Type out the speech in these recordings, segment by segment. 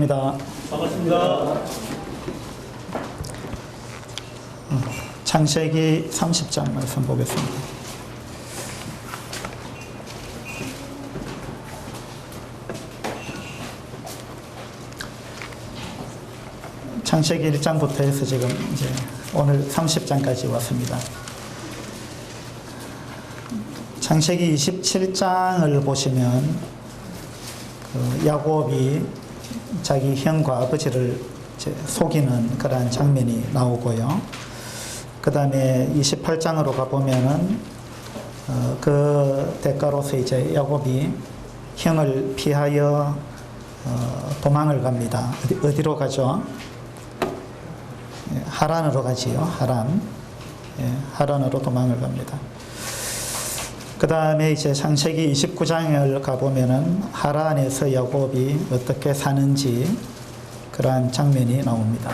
반갑습니다. 반갑습니다. 창세기 30장 말씀 보겠습니다. 창세기 1장부터 해서 지금 이제 오늘 30장까지 왔습니다. 창세기 27장을 보시면 야곱이 자기 형과 아버지를 속이는 그러한 장면이 나오고요. 그 다음에 28장으로 가보면은 그 대가로서 이제 야곱이 형을 피하여 도망을 갑니다. 어디로 가죠? 하란으로 가지요. 하란. 하란으로 도망을 갑니다. 그 다음에 이제 창세기 29장을 가보면은 하란에서 야곱이 어떻게 사는지 그러한 장면이 나옵니다.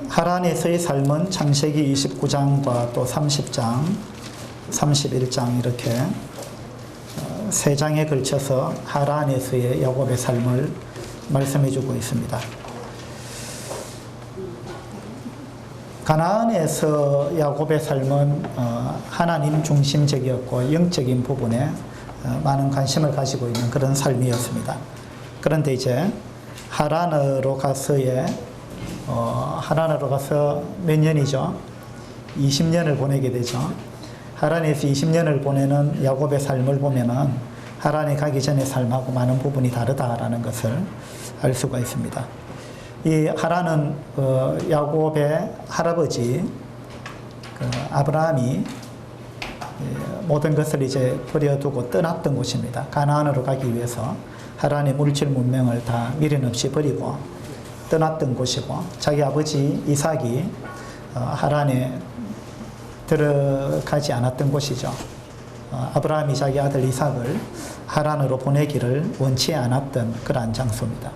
하란에서의 삶은 창세기 29장과 또 30장, 31장 이렇게 세 장에 걸쳐서 하란에서의 야곱의 삶을 말씀해 주고 있습니다. 가나안에서 야곱의 삶은 하나님 중심적이었고 영적인 부분에 많은 관심을 가지고 있는 그런 삶이었습니다. 그런데 이제 하란으로 가서 몇 년이죠? 20년을 보내게 되죠. 하란에서 20년을 보내는 야곱의 삶을 보면은 하란에 가기 전의 삶하고 많은 부분이 다르다라는 것을 알 수가 있습니다. 이 하란은 야곱의 할아버지 아브라함이 모든 것을 이제 버려두고 떠났던 곳입니다. 가나안으로 가기 위해서 하란의 물질 문명을 다 미련 없이 버리고 떠났던 곳이고, 자기 아버지 이삭이 하란에 들어가지 않았던 곳이죠. 아브라함이 자기 아들 이삭을 하란으로 보내기를 원치 않았던 그러한 장소입니다.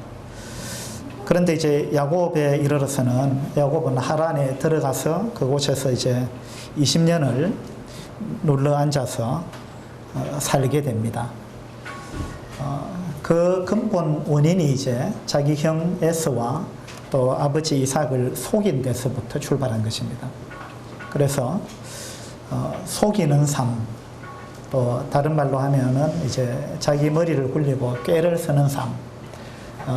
그런데 이제 야곱에 이르러서는 야곱은 하란에 들어가서 그곳에서 이제 20년을 눌러 앉아서 살게 됩니다. 그 근본 원인이 이제 자기 형 에서와 또 아버지 이삭을 속인 데서부터 출발한 것입니다. 그래서 속이는 삶, 또 다른 말로 하면은 이제 자기 머리를 굴리고 꾀를 쓰는 삶,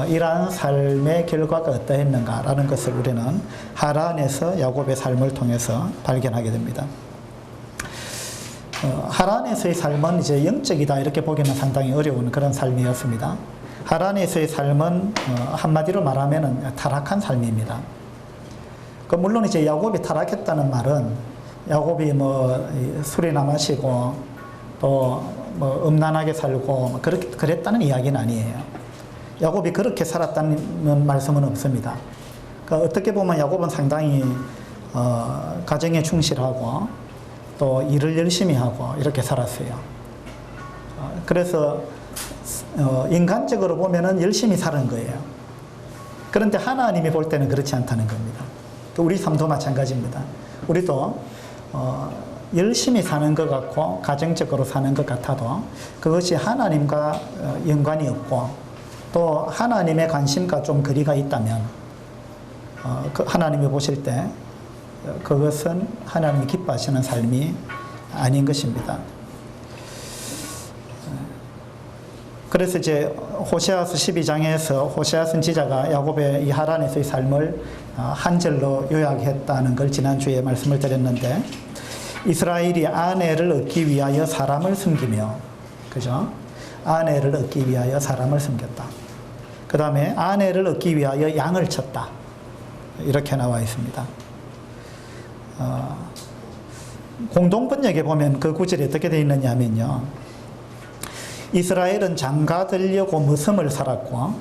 이러한 삶의 결과가 어떠했는가라는 것을 우리는 하란에서 야곱의 삶을 통해서 발견하게 됩니다. 하란에서의 삶은 이제 영적이다 이렇게 보기는 상당히 어려운 그런 삶이었습니다. 하란에서의 삶은 한마디로 말하면 타락한 삶입니다. 물론 이제 야곱이 타락했다는 말은 야곱이 술이나 마시고 또 음란하게 살고 그랬다는 이야기는 아니에요. 야곱이 그렇게 살았다는 말씀은 없습니다. 그러니까 어떻게 보면 야곱은 상당히 가정에 충실하고 또 일을 열심히 하고 이렇게 살았어요. 그래서 인간적으로 보면은 열심히 사는 거예요. 그런데 하나님이 볼 때는 그렇지 않다는 겁니다. 우리 삶도 마찬가지입니다. 우리도 열심히 사는 것 같고 가정적으로 사는 것 같아도 그것이 하나님과 연관이 없고 또 하나님의 관심과 좀 거리가 있다면 하나님이 보실 때 그것은 하나님이 기뻐하시는 삶이 아닌 것입니다. 그래서 이제 호세아서 12장에서 호세아 선지자가 야곱의 이 하란에서의 삶을 한 절로 요약했다는 걸 지난주에 말씀을 드렸는데, 이스라엘이 아내를 얻기 위하여 사람을 숨기며, 그죠? 아내를 얻기 위하여 사람을 숨겼다. 그 다음에 아내를 얻기 위하여 양을 쳤다. 이렇게 나와 있습니다. 공동번역에 보면 그 구절이 어떻게 되어 있느냐 하면요, 이스라엘은 장가들려고 머슴을 살았고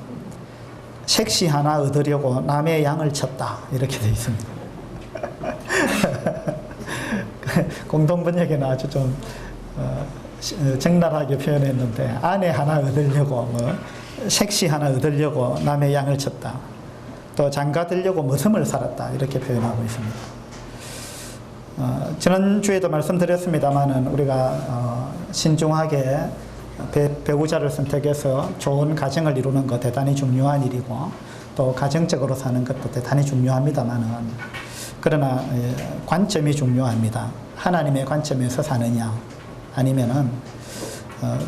색시 하나 얻으려고 남의 양을 쳤다. 이렇게 되어 있습니다. 공동번역에는 아주 좀 적나라하게 표현했는데, 아내 하나 얻으려고 색시 하나 얻으려고 남의 양을 쳤다. 또 장가들려고 머슴을 살았다. 이렇게 표현하고 있습니다. 지난주에도 말씀드렸습니다만은 우리가 신중하게 배우자를 선택해서 좋은 가정을 이루는 것 대단히 중요한 일이고 또 가정적으로 사는 것도 대단히 중요합니다만은 그러나 관점이 중요합니다. 하나님의 관점에서 사느냐 아니면은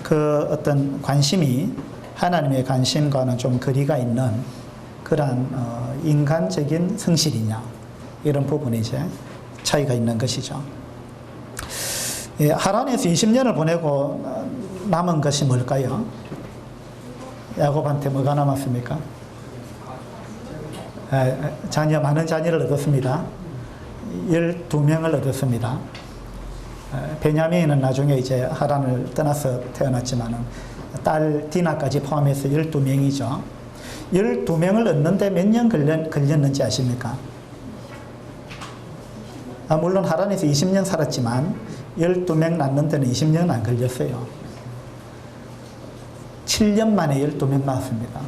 그 어떤 관심이 하나님의 관심과는 좀 거리가 있는 그러한 인간적인 성실이냐 이런 부분이 이제 차이가 있는 것이죠. 하란에서 20년을 보내고 남은 것이 뭘까요? 야곱한테 뭐가 남았습니까? 많은 자녀를 얻었습니다. 12명을 얻었습니다. 베냐민은 나중에 이제 하란을 떠나서 태어났지만은 딸 디나까지 포함해서 12명이죠. 12명을 얻는데 몇 년 걸렸는지 아십니까? 물론 하란에서 20년 살았지만 12명 낳는 데는 20년은 안 걸렸어요. 7년 만에 12명 낳았습니다.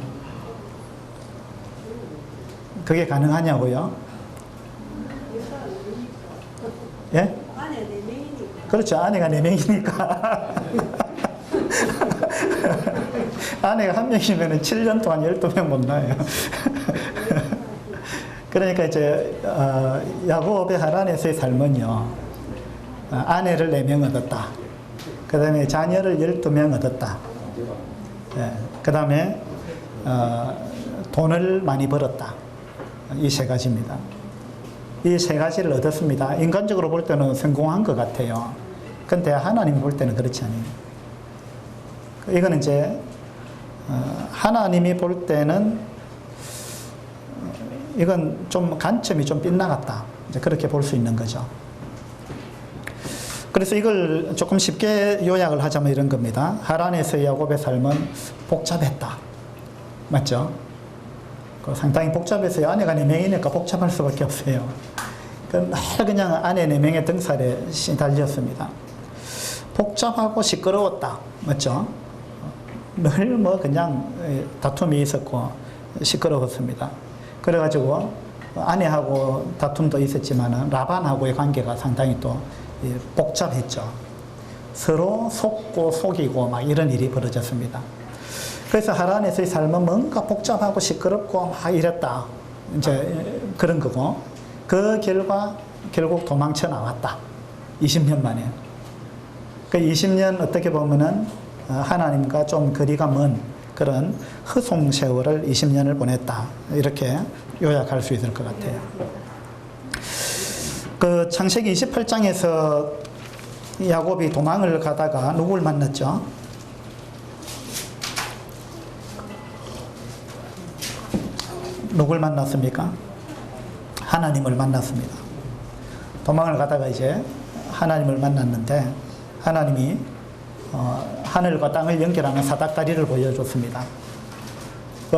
그게 가능하냐고요? 예? 그렇죠. 아내가 4명이니까. 아내가 1명이면 7년 동안 12명 못 낳아요. 그러니까 이제 야곱의 하란에서의 삶은요. 아내를 4명 얻었다. 그 다음에 자녀를 12명 얻었다. 그 다음에 돈을 많이 벌었다. 이 3가지입니다. 이 3가지를 얻었습니다. 인간적으로 볼 때는 성공한 것 같아요. 근데 하나님 볼 때는 그렇지 않아요. 이거는 이제 하나님이 볼 때는 이건 좀 관점이 좀 빗나갔다. 이제 그렇게 볼 수 있는 거죠. 그래서 이걸 조금 쉽게 요약을 하자면 이런 겁니다. 하란에서 야곱의 삶은 복잡했다. 맞죠? 상당히 복잡했어요. 아내가 4명이니까 복잡할 수밖에 없어요. 그냥 아내 4명의 등살에 시달렸습니다. 복잡하고 시끄러웠다. 맞죠? 늘 그냥 다툼이 있었고 시끄러웠습니다. 그래가지고 아내하고 다툼도 있었지만 라반하고의 관계가 상당히 또 복잡했죠. 서로 속고 속이고 막 이런 일이 벌어졌습니다. 그래서 하란에서의 삶은 뭔가 복잡하고 시끄럽고 막 이랬다. 이제 그런 거고 그 결과 결국 도망쳐 나왔다. 20년 만에. 그 20년 어떻게 보면은 하나님과 좀 거리가 먼 그런 허송 세월을 20년을 보냈다. 이렇게 요약할 수 있을 것 같아요. 그 창세기 28장에서 야곱이 도망을 가다가 누구를 만났죠? 누굴 만났습니까? 하나님을 만났습니다. 도망을 가다가 이제 하나님을 만났는데 하나님이 하늘과 땅을 연결하는 사닥다리를 보여줬습니다.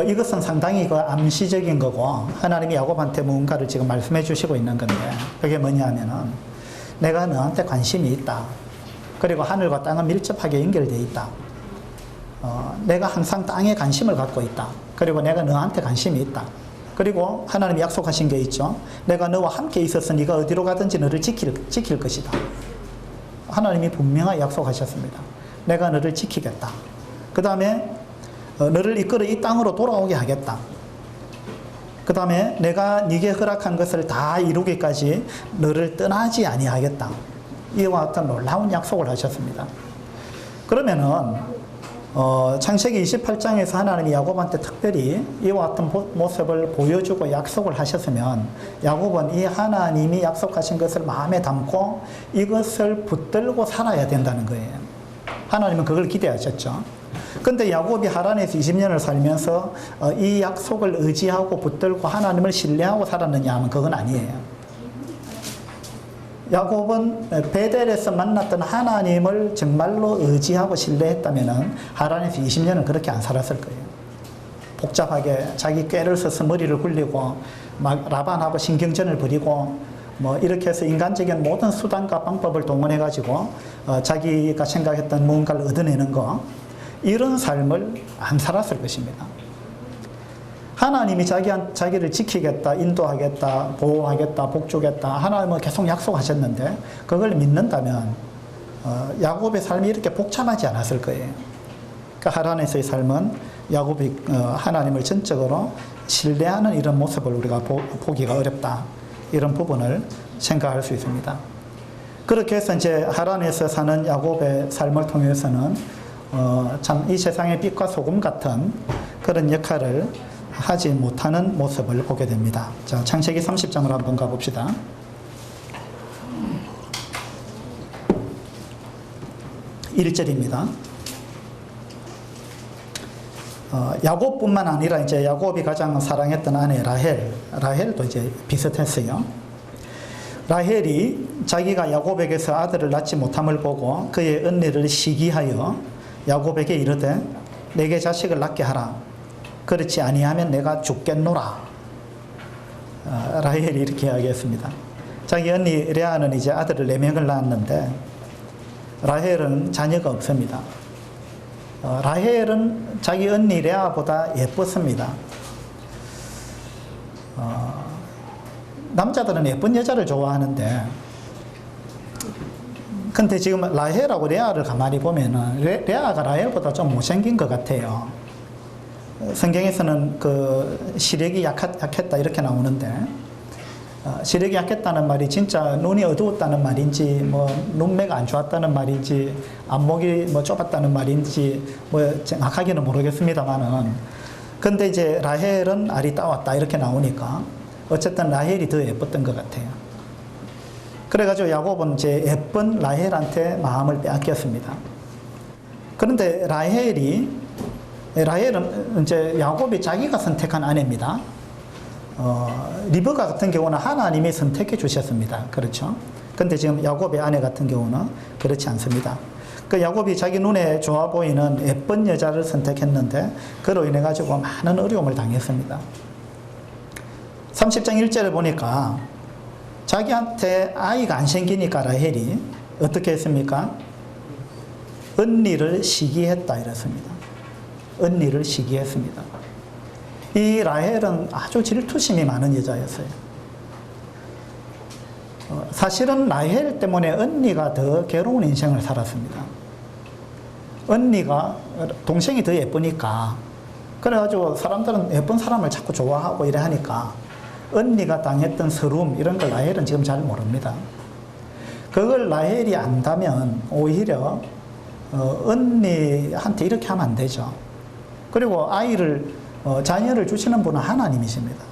이것은 상당히 암시적인 거고 하나님이 야곱한테 뭔가를 지금 말씀해 주시고 있는 건데 그게 뭐냐 하면은 내가 너한테 관심이 있다. 그리고 하늘과 땅은 밀접하게 연결되어 있다. 내가 항상 땅에 관심을 갖고 있다. 그리고 내가 너한테 관심이 있다. 그리고 하나님이 약속하신 게 있죠. 내가 너와 함께 있어서 네가 어디로 가든지 너를 지킬 것이다. 하나님이 분명하게 약속하셨습니다. 내가 너를 지키겠다. 그 다음에 너를 이끌어 이 땅으로 돌아오게 하겠다. 그 다음에 내가 네게 허락한 것을 다 이루기까지 너를 떠나지 아니하겠다. 이와 같은 놀라운 약속을 하셨습니다. 그러면은 창세기 28장에서 하나님이 야곱한테 특별히 이와 같은 모습을 보여주고 약속을 하셨으면 야곱은 이 하나님이 약속하신 것을 마음에 담고 이것을 붙들고 살아야 된다는 거예요. 하나님은 그걸 기대하셨죠. 근데 야곱이 하란에서 20년을 살면서 이 약속을 의지하고 붙들고 하나님을 신뢰하고 살았느냐 하면 그건 아니에요. 야곱은 베델에서 만났던 하나님을 정말로 의지하고 신뢰했다면 하란에서 20년은 그렇게 안 살았을 거예요. 복잡하게 자기 꾀를 써서 머리를 굴리고 막 라반하고 신경전을 벌이고 뭐 이렇게 해서 인간적인 모든 수단과 방법을 동원해 가지고 자기가 생각했던 무언가를 얻어내는 거 이런 삶을 안 살았을 것입니다. 하나님이 자기를 지키겠다, 인도하겠다, 보호하겠다, 복주겠다 하나님은 계속 약속하셨는데 그걸 믿는다면 야곱의 삶이 이렇게 복잡하지 않았을 거예요. 그 하란에서의 삶은 야곱이 하나님을 전적으로 신뢰하는 이런 모습을 우리가 보기가 어렵다. 이런 부분을 생각할 수 있습니다. 그렇게 해서 이제 하란에서 사는 야곱의 삶을 통해서는 참 이 세상의 빛과 소금 같은 그런 역할을 하지 못하는 모습을 보게 됩니다. 자, 창세기 30장으로 한번 가봅시다. (1절입니다) 야곱뿐만 아니라 이제 야곱이 가장 사랑했던 아내 라헬도 이제 비슷했어요. 라헬이 자기가 야곱에게서 아들을 낳지 못함을 보고 그의 언니를 시기하여 야곱에게 이르되 내게 자식을 낳게 하라. 그렇지 아니하면 내가 죽겠노라. 라헬이 이렇게 이야기했습니다. 자기 언니 레아는 이제 아들을 4명을 낳았는데 라헬은 자녀가 없습니다. 라헬은 자기 언니 레아보다 예뻤습니다. 남자들은 예쁜 여자를 좋아하는데, 근데 지금 라헬하고 레아를 가만히 보면은 레아가 라헬보다 좀 못생긴 것 같아요. 성경에서는 그 시력이 약했다 이렇게 나오는데, 시력이 약했다는 말이 진짜 눈이 어두웠다는 말인지, 뭐 눈매가 안 좋았다는 말인지, 안목이 뭐 좁았다는 말인지, 뭐 정확하게는 모르겠습니다만은, 근데 이제 라헬은 알이 따왔다 이렇게 나오니까 어쨌든 라헬이 더 예뻤던 것 같아요. 그래가지고 야곱은 이제 예쁜 라헬한테 마음을 빼앗겼습니다. 그런데 라헬은 이제 야곱이 자기가 선택한 아내입니다. 리브가 같은 경우는 하나님이 선택해 주셨습니다. 그렇죠? 근데 지금 야곱의 아내 같은 경우는 그렇지 않습니다. 그 야곱이 자기 눈에 좋아 보이는 예쁜 여자를 선택했는데 그로 인해 가지고 많은 어려움을 당했습니다. 30장 1절을 보니까 자기한테 아이가 안 생기니까 라헬이 어떻게 했습니까? 언니를 시기했다 이랬습니다. 언니를 시기했습니다. 이 라헬은 아주 질투심이 많은 여자였어요. 사실은 라헬 때문에 언니가 더 괴로운 인생을 살았습니다. 언니가 동생이 더 예쁘니까, 그래가지고 사람들은 예쁜 사람을 자꾸 좋아하고 이래 하니까 언니가 당했던 서러움 이런 걸 라헬은 지금 잘 모릅니다. 그걸 라헬이 안다면 오히려 언니한테 이렇게 하면 안 되죠. 그리고 자녀를 주시는 분은 하나님이십니다.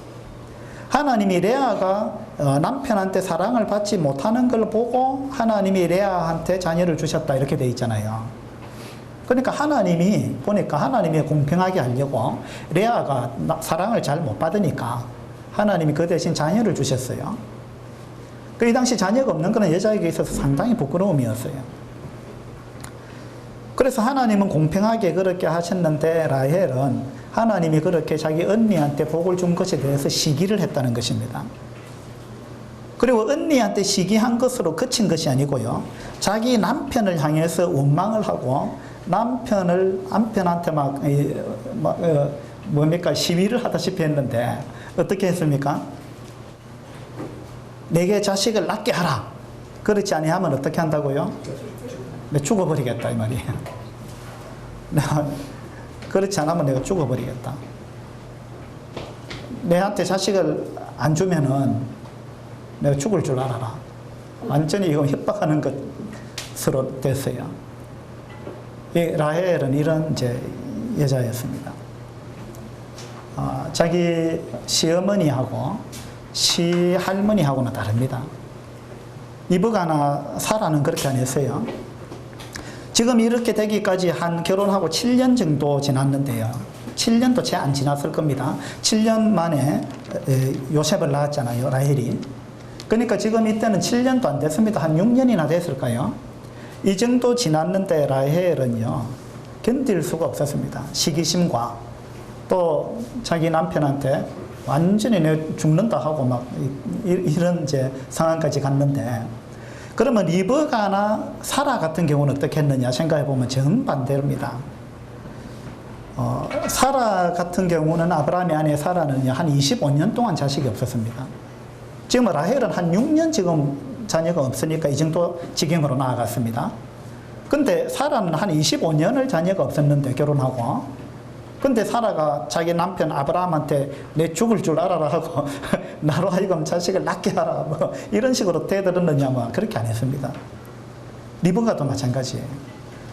하나님이 레아가 남편한테 사랑을 받지 못하는 걸 보고 하나님이 레아한테 자녀를 주셨다 이렇게 돼 있잖아요. 그러니까 하나님이 보니까 하나님이 공평하게 하려고 레아가 사랑을 잘 못 받으니까 하나님이 그 대신 자녀를 주셨어요. 이 당시 자녀가 없는 그런 여자에게 있어서 상당히 부끄러움이었어요. 그래서 하나님은 공평하게 그렇게 하셨는데 라헬은 하나님이 그렇게 자기 언니한테 복을 준 것에 대해서 시기를 했다는 것입니다. 그리고 언니한테 시기한 것으로 그친 것이 아니고요. 자기 남편을 향해서 원망을 하고 남편한테 시위를 하다시피 했는데 어떻게 했습니까? 내게 자식을 낳게 하라. 그렇지 아니하면 어떻게 한다고요? 내가 죽어버리겠다 이 말이에요. 내가 그렇지 않으면 내가 죽어버리겠다. 내한테 자식을 안 주면은 내가 죽을 줄 알아라. 완전히 이거 협박하는 것으로 됐어요. 이 라헬은 이런 이제 여자였습니다. 자기 시어머니하고 시할머니하고는 다릅니다. 리브가나 사라는 그렇게 안 했어요. 지금 이렇게 되기까지 결혼하고 7년 정도 지났는데요. 7년도 채 안 지났을 겁니다. 7년 만에 요셉을 낳았잖아요, 라헬이. 그러니까 지금 이때는 7년도 안 됐습니다. 한 6년이나 됐을까요? 이 정도 지났는데 라헬은요, 견딜 수가 없었습니다. 시기심과 또 자기 남편한테 완전히 내가 죽는다 하고 막 이런 이제 상황까지 갔는데, 그러면 리브가나 사라 같은 경우는 어떻게 했느냐 생각해 보면 정반대입니다. 사라 같은 경우는 아브라함의 아내 사라는 한 25년 동안 자식이 없었습니다. 지금 라헬은 한 6년 지금 자녀가 없으니까 이 정도 지경으로 나아갔습니다. 근데 사라는 한 25년을 자녀가 없었는데 결혼하고, 근데 사라가 자기 남편 아브라함한테 내 죽을 줄 알아라 하고 나로 하여금 자식을 낳게 하라 뭐 이런 식으로 대들었느냐, 뭐 그렇게 안 했습니다. 리브가도 마찬가지예요.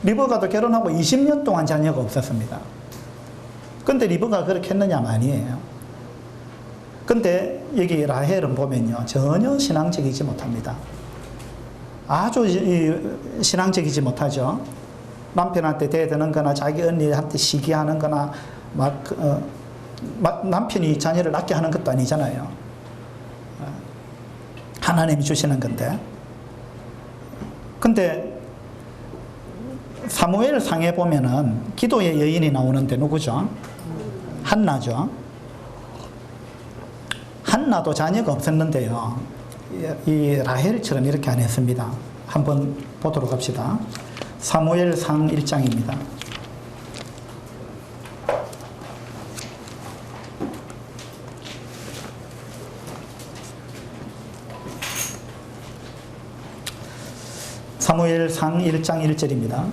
리브가도 결혼하고 20년 동안 자녀가 없었습니다. 근데 리브가 그렇게 했느냐 아니에요. 근데 여기 라헬은 보면요, 전혀 신앙적이지 못합니다. 아주 신앙적이지 못하죠. 남편한테 대드는 거나 자기 언니한테 시기하는 거나 남편이 자녀를 낳게 하는 것도 아니잖아요. 하나님이 주시는 건데. 근데 사무엘 상에 보면은 기도의 여인이 나오는데 누구죠? 한나죠. 한나도 자녀가 없었는데요, 이 라헬처럼 이렇게 안 했습니다. 한번 보도록 합시다. 사무엘상 1장입니다. 사무엘상 1장 1절입니다.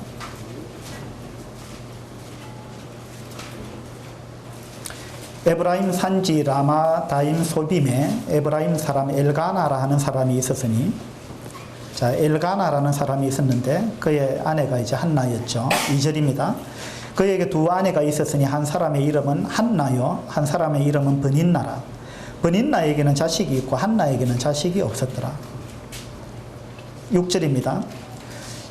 에브라임 산지 라마다임 소빔에 에브라임 사람 엘가나라 하는 사람이 있었으니, 자, 엘가나라는 사람이 있었는데 그의 아내가 이제 한나였죠. 2절입니다. 그에게 두 아내가 있었으니 한 사람의 이름은 한나요, 한 사람의 이름은 브닌나라. 브닌나에게는 자식이 있고 한나에게는 자식이 없었더라. 6절입니다.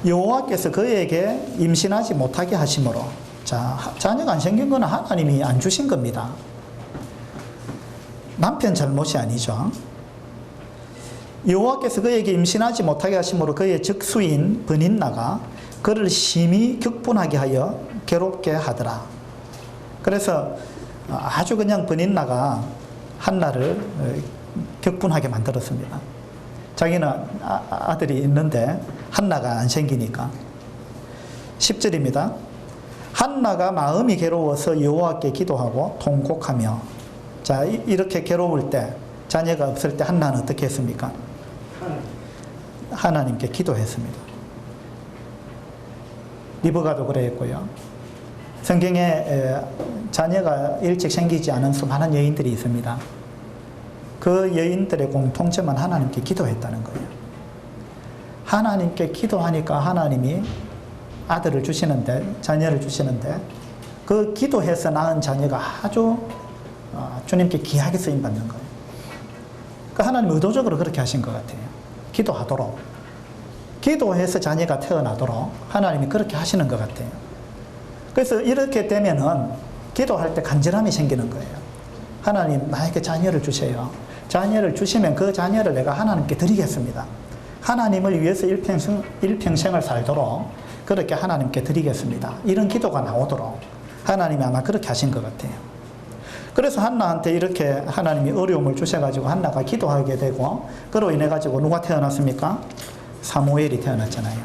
여호와께서 그에게 임신하지 못하게 하심으로, 자, 자녀가 안 생긴 건 하나님이 안 주신 겁니다. 남편 잘못이 아니죠. 여호와께서 그에게 임신하지 못하게 하심으로 그의 적수인 브닌나가 그를 심히 격분하게 하여 괴롭게 하더라. 그래서 아주 그냥 브닌나가 한나를 격분하게 만들었습니다. 자기는 아들이 있는데 한나가 안 생기니까. 10절입니다. 한나가 마음이 괴로워서 여호와께 기도하고 통곡하며, 자, 이렇게 괴로울 때, 자녀가 없을 때 한나는 어떻게 했습니까? 하나님께 기도했습니다. 리브가도 그랬고요. 성경에 자녀가 일찍 생기지 않은 수많은 여인들이 있습니다. 그 여인들의 공통점은 하나님께 기도했다는 거예요. 하나님께 기도하니까 하나님이 아들을 주시는데, 자녀를 주시는데, 그 기도해서 낳은 자녀가 아주 주님께 귀하게 쓰임받는 거예요. 그 하나님 의도적으로 그렇게 하신 것 같아요. 기도하도록, 기도해서 자녀가 태어나도록 하나님이 그렇게 하시는 것 같아요. 그래서 이렇게 되면은 기도할 때 간절함이 생기는 거예요. 하나님, 나에게 자녀를 주세요. 자녀를 주시면 그 자녀를 내가 하나님께 드리겠습니다. 하나님을 위해서 일평생을 살도록 그렇게 하나님께 드리겠습니다. 이런 기도가 나오도록 하나님이 아마 그렇게 하신 것 같아요. 그래서 한나한테 이렇게 하나님이 어려움을 주셔가지고 한나가 기도하게 되고, 그로 인해 가지고 누가 태어났습니까? 사무엘이 태어났잖아요.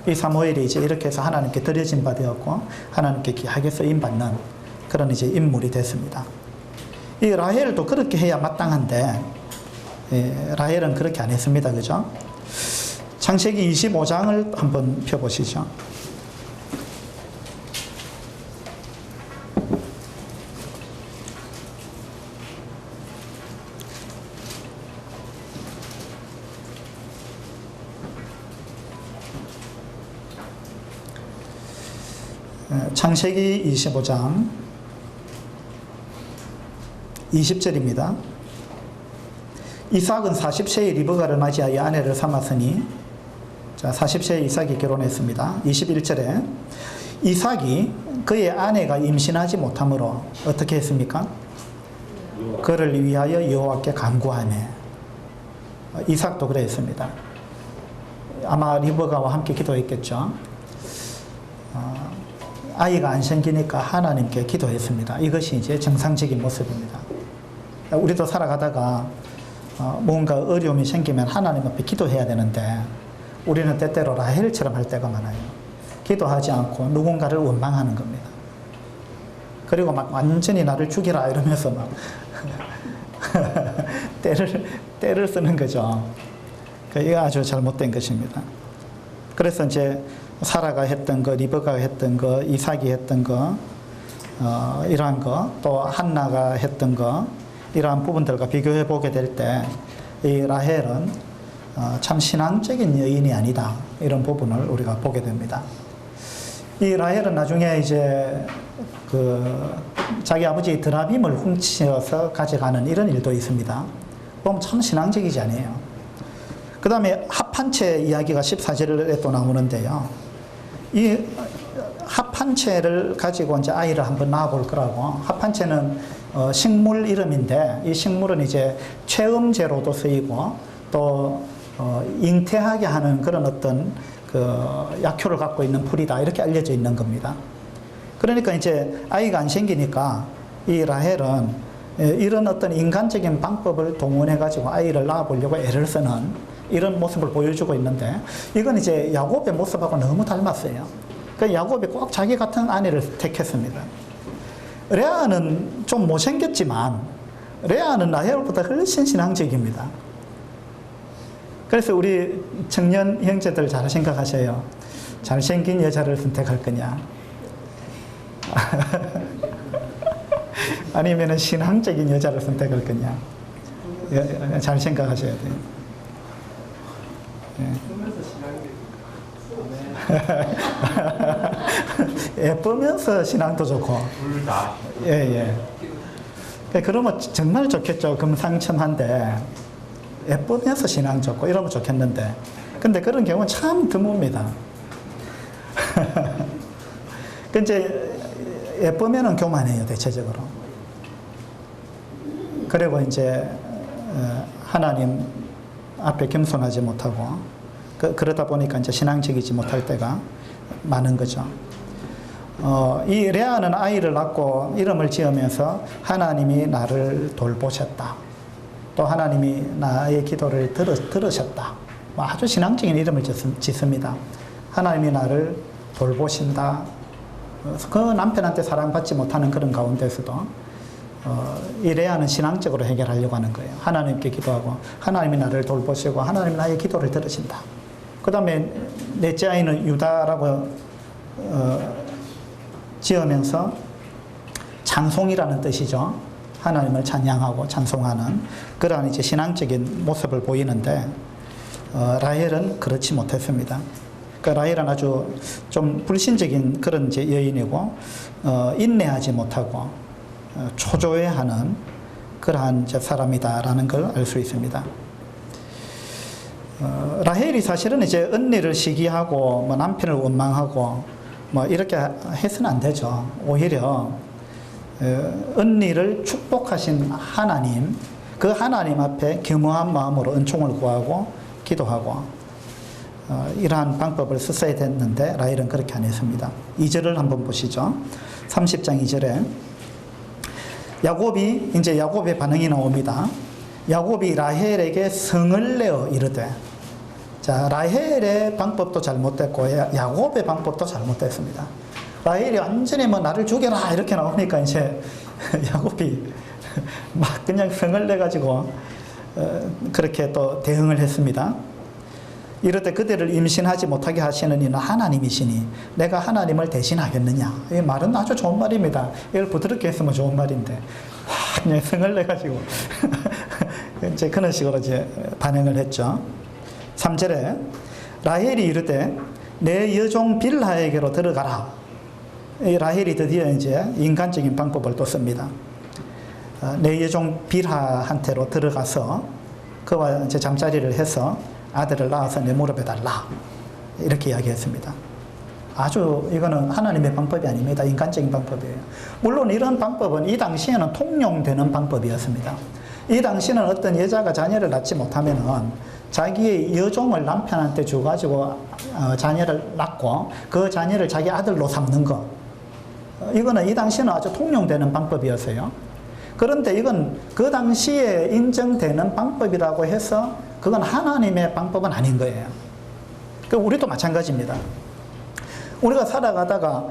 이 사무엘이 이제 이렇게 해서 하나님께 드려진 바 되었고 하나님께 귀하게 쓰임받는 그런 이제 인물이 됐습니다. 이 라헬도 그렇게 해야 마땅한데, 라헬은 그렇게 안 했습니다. 그죠? 창세기 25장을 한번 펴보시죠. 창세기 25장 20절입니다. 이삭은 40세의 리브가를 맞이하여 아내를 삼았으니, 자, 40세의 이삭이 결혼했습니다. 21절에 이삭이 그의 아내가 임신하지 못하므로 어떻게 했습니까? 그를 위하여 여호와께 간구하며. 이삭도 그랬습니다. 아마 리브가와 함께 기도했겠죠. 아이가 안 생기니까 하나님께 기도했습니다. 이것이 이제 정상적인 모습입니다. 우리도 살아가다가 뭔가 어려움이 생기면 하나님 앞에 기도해야 되는데 우리는 때때로 라헬처럼 할 때가 많아요. 기도하지 않고 누군가를 원망하는 겁니다. 그리고 막 완전히 나를 죽이라 이러면서 막 때를 쓰는 거죠. 이거 아주 잘못된 것입니다. 그래서 이제 사라가 했던 거, 리브가가 했던 거, 이삭이 했던 거, 이러한 거, 또 한나가 했던 거, 이러한 부분들과 비교해 보게 될 때 이 라헬은 참 신앙적인 여인이 아니다, 이런 부분을 우리가 보게 됩니다. 이 라헬은 나중에 이제 자기 아버지 드라빔을 훔쳐서 가져가는 이런 일도 있습니다. 보면 참 신앙적이지 않아요. 그 다음에 합한채 이야기가 14절에 또 나오는데요. 이 합한채를 가지고 이제 아이를 한번 낳아볼 거라고. 합한채는 식물 이름인데, 이 식물은 이제 최음제로도 쓰이고 또 잉태하게 하는 그런 어떤 약효를 갖고 있는 풀이다, 이렇게 알려져 있는 겁니다. 그러니까 이제 아이가 안 생기니까 이 라헬은 이런 어떤 인간적인 방법을 동원해 가지고 아이를 낳아보려고 애를 쓰는 이런 모습을 보여주고 있는데, 이건 이제 야곱의 모습하고 너무 닮았어요. 그 야곱이 꼭 자기 같은 아내를 택했습니다. 레아는 좀 못생겼지만 레아는 라헬보다 훨씬 신앙적입니다. 그래서 우리 청년 형제들 잘 생각하셔요. 잘생긴 여자를 선택할 거냐 아니면 신앙적인 여자를 선택할 거냐, 잘 생각하셔야 돼요. 예쁘면서 신앙도 좋고. 둘 다. 예. 그러면 정말 좋겠죠. 금상첨한데 예쁘면서 신앙 좋고 이러면 좋겠는데, 근데 그런 경우는 참 드뭅니다. 그 이제 예쁘면은 교만해요, 대체적으로. 그리고 이제 하나님 앞에 겸손하지 못하고, 그러다 보니까 이제 신앙적이지 못할 때가 많은 거죠. 이 레아는 아이를 낳고 이름을 지으면서 하나님이 나를 돌보셨다, 또 하나님이 나의 기도를 들으셨다, 아주 신앙적인 이름을 짓습니다. 하나님이 나를 돌보신다. 그 남편한테 사랑받지 못하는 그런 가운데서도 이 레아는 신앙적으로 해결하려고 하는 거예요. 하나님께 기도하고 하나님이 나를 돌보시고 하나님이 나의 기도를 들으신다. 그 다음에 넷째 아이는 유다라고 지으면서 찬송이라는 뜻이죠. 하나님을 찬양하고 찬송하는 그러한 이제 신앙적인 모습을 보이는데, 라헬은 그렇지 못했습니다. 라헬은 아주 좀 불신적인 그런 이제 여인이고, 인내하지 못하고 초조해하는 그러한 이제 사람이다라는 걸 알 수 있습니다. 라헬이 사실은 이제 언니를 시기하고 뭐 남편을 원망하고 뭐 이렇게 해서는 안 되죠. 오히려 언니를 축복하신 하나님, 그 하나님 앞에 겸허한 마음으로 은총을 구하고 기도하고 이러한 방법을 썼어야 됐는데 라헬은 그렇게 안 했습니다. 2절을 한번 보시죠. 30장 2절에 야곱의 반응이 나옵니다. 야곱이 라헬에게 성을 내어 이르되, 자, 라헬의 방법도 잘못됐고 야곱의 방법도 잘못됐습니다. 라헬이 완전히 뭐 나를 죽여라 이렇게 나오니까 이제 야곱이 막 그냥 성을 내 가지고 그렇게 또 대응을 했습니다. 이럴 때 그대를 임신하지 못하게 하시는 이는 하나님이시니 내가 하나님을 대신하겠느냐. 이 말은 아주 좋은 말입니다. 이걸 부드럽게 했으면 좋은 말인데 그냥 성을 내 가지고 이제 그런 식으로 이제 반응을 했죠. 3절에 라헬이 이르되 내 여종 빌하에게로 들어가라. 이 라헬이 드디어 이제 인간적인 방법을 또 씁니다. 내 여종 빌하한테로 들어가서 그와 이제 잠자리를 해서 아들을 낳아서 내 무릎에 달라, 이렇게 이야기했습니다. 아주 이거는 하나님의 방법이 아닙니다. 인간적인 방법이에요. 물론 이런 방법은 이 당시에는 통용되는 방법이었습니다. 이 당시에는 어떤 여자가 자녀를 낳지 못하면은 자기의 여종을 남편한테 줘가지고 자녀를 낳고 그 자녀를 자기 아들로 삼는 거, 이거는 이 당시에는 아주 통용되는 방법이었어요. 그런데 이건 그 당시에 인정되는 방법이라고 해서 그건 하나님의 방법은 아닌 거예요. 우리도 마찬가지입니다. 우리가 살아가다가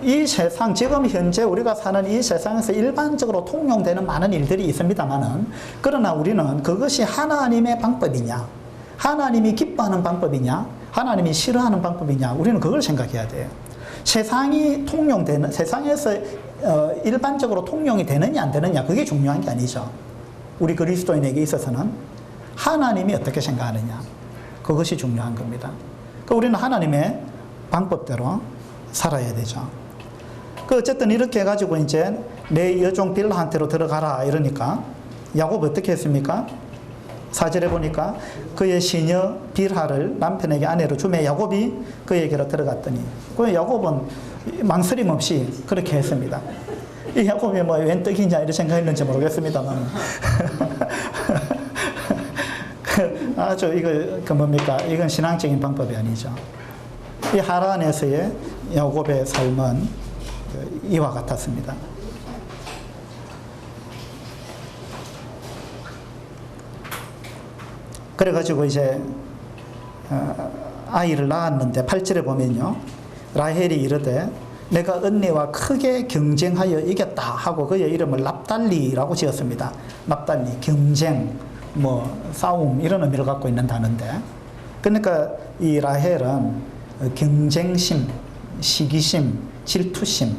이 세상, 지금 현재 우리가 사는 이 세상에서 일반적으로 통용되는 많은 일들이 있습니다만은, 그러나 우리는 그것이 하나님의 방법이냐, 하나님이 기뻐하는 방법이냐, 하나님이 싫어하는 방법이냐? 우리는 그걸 생각해야 돼요. 세상이 통용되는, 세상에서 일반적으로 통용이 되느냐 안 되느냐, 그게 중요한 게 아니죠. 우리 그리스도인에게 있어서는 하나님이 어떻게 생각하느냐, 그것이 중요한 겁니다. 우리는 하나님의 방법대로 살아야 되죠. 어쨌든 이렇게 해가지고 이제 내 여종 빌하한테로 들어가라 이러니까 야곱 어떻게 했습니까? 4절에 보니까 그의 시녀 빌하를 남편에게 아내로 주매 야곱이 그에게로 들어갔더니, 그 야곱은 망설임 없이 그렇게 했습니다. 이 야곱이 뭐 웬 떡이냐 이런 생각했는지 모르겠습니다만 아주 이거 뭡니까? 이건 신앙적인 방법이 아니죠. 이 하란에서의 야곱의 삶은 이와 같았습니다. 그래가지고 이제 아이를 낳았는데 8절에 보면요, 라헬이 이르되 내가 언니와 크게 경쟁하여 이겼다 하고 그의 이름을 납달리라고 지었습니다. 납달리, 경쟁, 뭐 싸움 이런 의미를 갖고 있는 단어인데, 그러니까 이 라헬은 경쟁심, 시기심, 질투심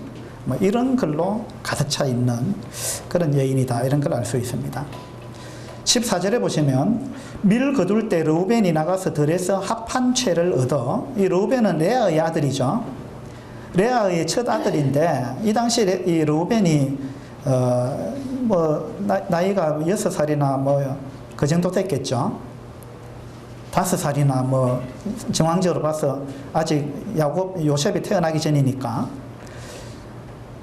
뭐 이런 걸로 가득 차 있는 그런 여인이다, 이런 걸 알 수 있습니다. 14절에 보시면 밀 거둘 때 르우벤이 나가서 들에서 합한 채를 얻어, 이 르우벤은 레아의 아들이죠. 레아의 첫 아들인데 이 당시에 이 르우벤이 뭐 나이가 6살이나 뭐 그 정도 됐겠죠. 5살이나 뭐 정황적으로 봐서 아직 요셉이 태어나기 전이니까.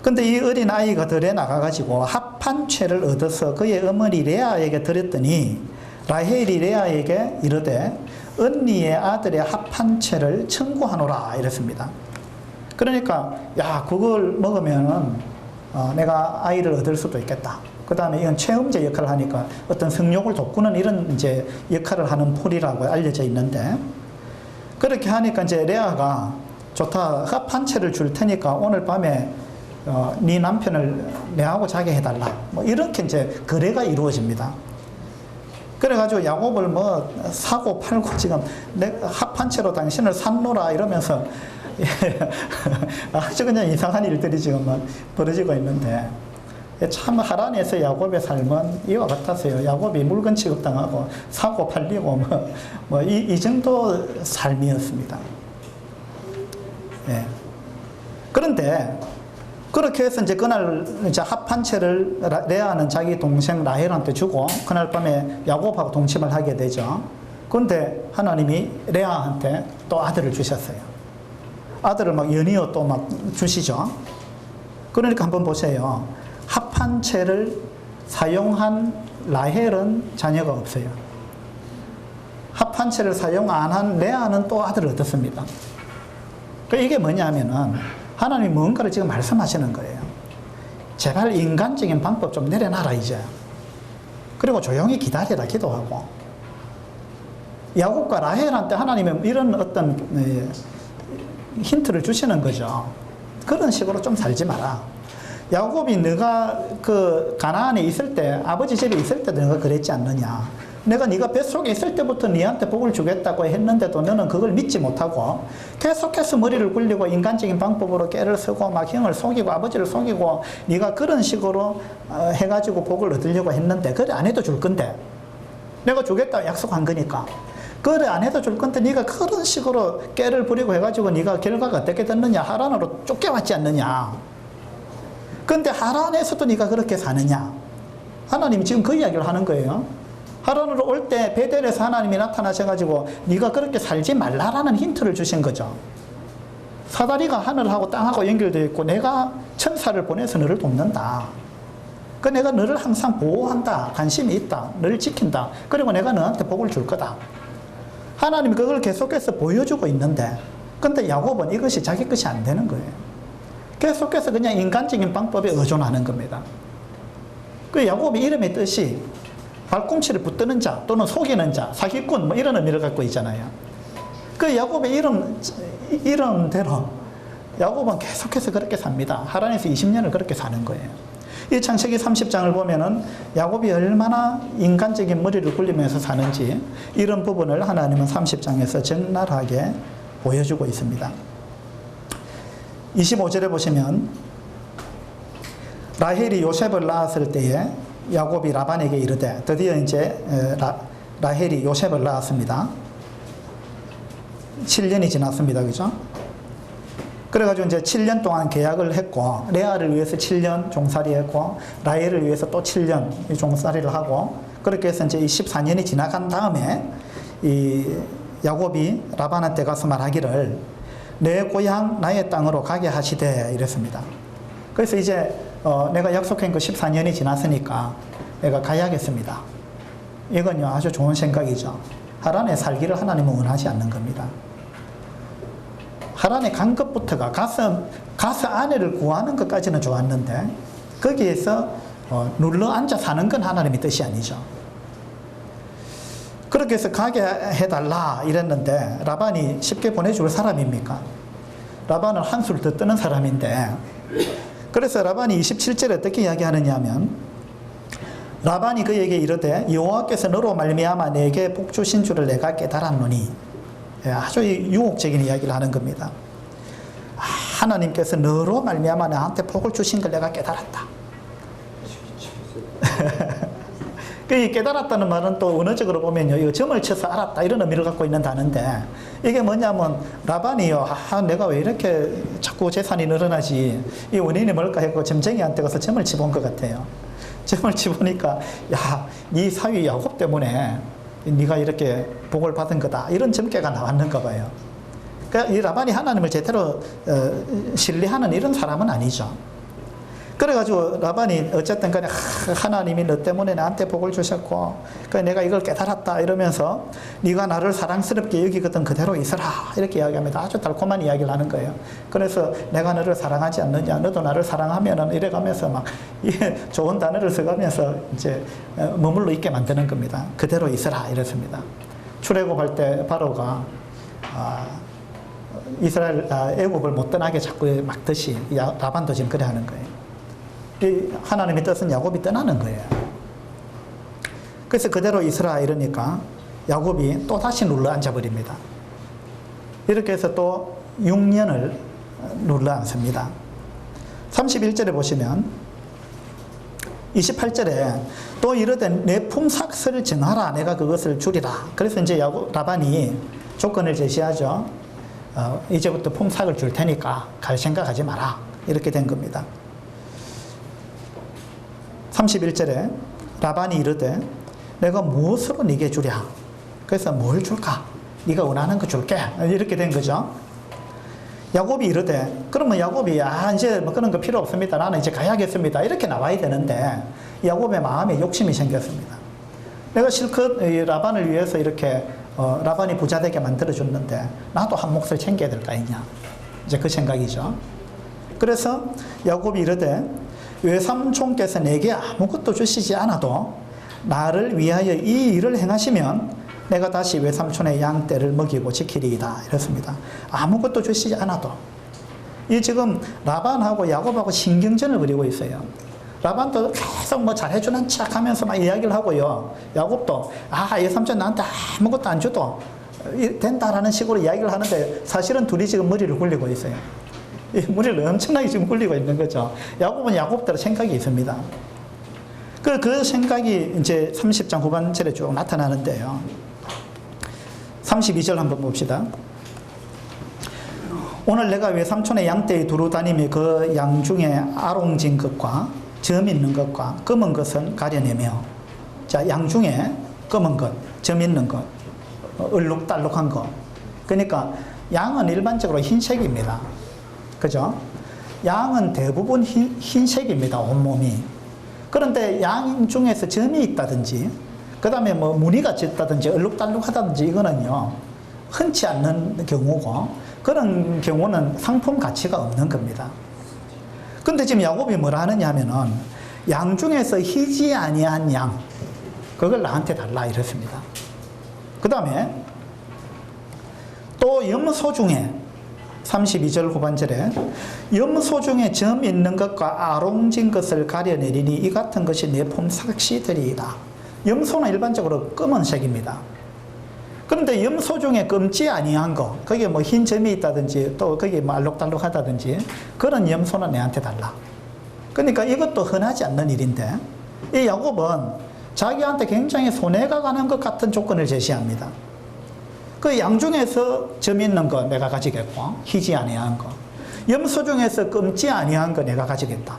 근데 이 어린 아이가 들에 나가가지고 합한 채를 얻어서 그의 어머니 레아에게 드렸더니 라헬이 레아에게 이르되 언니의 아들의 합한 채를 청구하노라 이랬습니다. 그러니까 야, 그걸 먹으면은 내가 아이를 얻을 수도 있겠다. 그 다음에 이건 체험제 역할을 하니까 어떤 성욕을 돋구는 이런 이제 역할을 하는 폴이라고 알려져 있는데, 그렇게 하니까 이제 레아가 좋다, 합한 채를 줄 테니까 오늘 밤에 네 남편을 내하고 자게 해달라, 뭐 이렇게 이제 거래가 이루어집니다. 그래가지고 야곱을 뭐 사고 팔고 지금 합한 채로 당신을 샀노라 이러면서 아주 그냥 이상한 일들이 지금 막 벌어지고 있는데, 참 하란에서 야곱의 삶은 이와 같았어요. 야곱이 물건 취급당하고 사고 팔리고 이 정도 삶이었습니다. 예. 그런데 그렇게 해서 이제 그날 이제 합한 채를 레아는 자기 동생 라헬한테 주고 그날 밤에 야곱하고 동침을 하게 되죠. 그런데 하나님이 레아한테 또 아들을 주셨어요. 아들을 막 연이어 또 막 주시죠. 그러니까 한번 보세요. 합한 채를 사용한 라헬은 자녀가 없어요. 합한 채를 사용 안 한 레아는 또 아들을 얻었습니다. 이게 뭐냐면은 하나님이 뭔가를 지금 말씀하시는 거예요. 제발 인간적인 방법 좀 내려놔라 이제. 그리고 조용히 기다려라, 기도하고. 야곱과 라헬한테 하나님이 이런 어떤 힌트를 주시는 거죠. 그런 식으로 좀 살지 마라. 야곱이 너가 그 가나안에 있을 때, 아버지 집에 있을 때도 너가 그랬지 않느냐. 내가 네가 뱃속에 있을 때부터 네한테 복을 주겠다고 했는데도 너는 그걸 믿지 못하고 계속해서 머리를 굴리고 인간적인 방법으로 깨를 쓰고 막 형을 속이고 아버지를 속이고 네가 그런 식으로 해가지고 복을 얻으려고 했는데, 그래 안 해도 줄 건데, 내가 주겠다고 약속한 거니까 그래 안 해도 줄 건데 네가 그런 식으로 깨를 부리고 해가지고 네가 결과가 어떻게 됐느냐. 하란으로 쫓겨왔지 않느냐. 근데 하란에서도 네가 그렇게 사느냐. 하나님이 지금 그 이야기를 하는 거예요. 하란으로 올 때 베델에서 하나님이 나타나셔가지고 네가 그렇게 살지 말라라는 힌트를 주신 거죠. 사다리가 하늘하고 땅하고 연결되어 있고 내가 천사를 보내서 너를 돕는다. 그 내가 너를 항상 보호한다. 관심이 있다. 너를 지킨다. 그리고 내가 너한테 복을 줄 거다. 하나님이 그걸 계속해서 보여주고 있는데, 근데 야곱은 이것이 자기 것이 안 되는 거예요. 계속해서 그냥 인간적인 방법에 의존하는 겁니다. 그 야곱의 이름의 뜻이 발꿈치를 붙드는 자 또는 속이는 자, 사기꾼 뭐 이런 의미를 갖고 있잖아요. 그 야곱의 이름대로 야곱은 계속해서 그렇게 삽니다. 하란에서 20년을 그렇게 사는 거예요. 이 창세기 30장을 보면은 야곱이 얼마나 인간적인 머리를 굴리면서 사는지 이런 부분을 하나님은 30장에서 적나라하게 보여주고 있습니다. 25절에 보시면 라헬이 요셉을 낳았을 때에 야곱이 라반에게 이르되, 드디어 이제 라헬이 요셉을 낳았습니다. 7년이 지났습니다. 그죠? 그래가지고 이제 7년 동안 계약을 했고, 레아를 위해서 7년 종살이 했고, 라헬을 위해서 또 7년 종살이를 하고, 그렇게 해서 이제 14년이 지나간 다음에 이 야곱이 라반한테 가서 말하기를 내 고향 나의 땅으로 가게 하시되 이랬습니다. 그래서 이제 내가 약속한 그 14년이 지났으니까 내가 가야겠습니다. 이건요 아주 좋은 생각이죠. 하란에 살기를 하나님은 원하지 않는 겁니다. 하란에 간 것부터가 가서 아내를 구하는 것까지는 좋았는데 거기에서 눌러 앉아 사는 건 하나님의 뜻이 아니죠. 그렇게 해서 가게 해달라 이랬는데 라반이 쉽게 보내줄 사람입니까? 라반은 한술 더 뜨는 사람인데, 그래서 라반이 27절에 어떻게 이야기하느냐 하면 라반이 그에게 이르되 여호와께서 너로 말미암아 내게 복 주신 줄을 내가 깨달았노니, 아주 유혹적인 이야기를 하는 겁니다. 하나님께서 너로 말미암아 나한테 복을 주신 걸 내가 깨달았다. 그 깨달았다는 말은 또 언어적으로 보면요, 이거 점을 쳐서 알았다 이런 의미를 갖고 있는 단어인데, 이게 뭐냐면 라반이요, 내가 왜 이렇게 자꾸 재산이 늘어나지, 이 원인이 뭘까 했고 점쟁이한테 가서 점을 치본 것 같아요. 점을 치보니까 야, 네 사위 야곱 때문에 네가 이렇게 복을 받은 거다 이런 점괘가 나왔는가 봐요. 그러니까 이 라반이 하나님을 제대로 신뢰하는 이런 사람은 아니죠. 그래가지고 라반이 어쨌든 간에 하나님이 너 때문에 나한테 복을 주셨고 내가 이걸 깨달았다 이러면서 네가 나를 사랑스럽게 여기거든 그대로 있어라 이렇게 이야기합니다. 아주 달콤한 이야기를 하는 거예요. 그래서 내가 너를 사랑하지 않느냐, 너도 나를 사랑하면은 이래가면서 막 좋은 단어를 써가면서 이제 머물러 있게 만드는 겁니다. 그대로 있어라 이랬습니다. 출애굽할 때 바로가 이스라엘 애굽을 못 떠나게 자꾸 막듯이 라반도 지금 그래 하는 거예요. 하나님의 뜻은 야곱이 떠나는 거예요. 그래서 그대로 있으라 이러니까 야곱이 또 다시 눌러 앉아버립니다. 이렇게 해서 또 6년을 눌러 앉습니다. 31절에 보시면 28절에 또 이르되 내 품삯을 정하라 내가 그것을 주리라. 그래서 이제 라반이 조건을 제시하죠. 이제부터 품삯을 줄 테니까 갈 생각하지 마라 이렇게 된 겁니다. 31절에 라반이 이르되 내가 무엇으로 네게 주랴. 그래서 뭘 줄까? 네가 원하는 거 줄게 이렇게 된 거죠. 야곱이 이르되, 그러면 야곱이 이제 뭐 그런 거 필요 없습니다, 나는 이제 가야겠습니다 이렇게 나와야 되는데 야곱의 마음에 욕심이 생겼습니다. 내가 실컷 라반을 위해서 이렇게 라반이 부자되게 만들어줬는데 나도 한 몫을 챙겨야 될 거 아니냐, 이제 그 생각이죠. 그래서 야곱이 이르되 외삼촌께서 내게 아무것도 주시지 않아도 나를 위하여 이 일을 행하시면 내가 다시 외삼촌의 양떼를 먹이고 지키리이다 이렇습니다. 아무것도 주시지 않아도. 이 지금 라반하고 야곱하고 신경전을 벌이고 있어요. 라반도 계속 뭐 잘해주는 척 하면서 막 이야기를 하고요, 야곱도 외삼촌 나한테 아무것도 안 줘도 된다라는 식으로 이야기를 하는데 사실은 둘이 지금 머리를 굴리고 있어요. 이 머리를 엄청나게 지금 굴리고 있는 거죠. 야곱은 야곱대로 생각이 있습니다. 그 생각이 이제 30장 후반절에 쭉 나타나는데요. 32절 한번 봅시다. 오늘 내가 외삼촌의 양떼에 두루 다니며 그 양 중에 아롱진 것과 점 있는 것과 검은 것은 가려내며, 자, 양 중에 검은 것, 점 있는 것, 얼룩달룩한 것. 그러니까 양은 일반적으로 흰색입니다. 그죠? 양은 대부분 흰색입니다, 온몸이. 그런데 양 중에서 점이 있다든지, 그 다음에 뭐 무늬가 짙다든지, 얼룩달룩하다든지, 이거는요, 흔치 않는 경우고, 그런 경우는 상품 가치가 없는 겁니다. 근데 지금 야곱이 뭐라 하느냐 하면은, 양 중에서 희지 아니한 양, 그걸 나한테 달라, 이랬습니다. 그 다음에, 또 염소 중에, 32절 후반절에 염소 중에 점 있는 것과 아롱진 것을 가려내리니 이 같은 것이 내 품삭시들이다. 염소는 일반적으로 검은색입니다. 그런데 염소 중에 검지 아니한 거, 거기에 뭐 흰 점이 있다든지 또 거기에 뭐 알록달록하다든지 그런 염소는 내한테 달라. 그러니까 이것도 흔하지 않는 일인데 이 야곱은 자기한테 굉장히 손해가 가는 것 같은 조건을 제시합니다. 그 양 중에서 점 있는 거 내가 가지겠고 희지 아니한 거, 염소 중에서 검지 아니한 거 내가 가지겠다.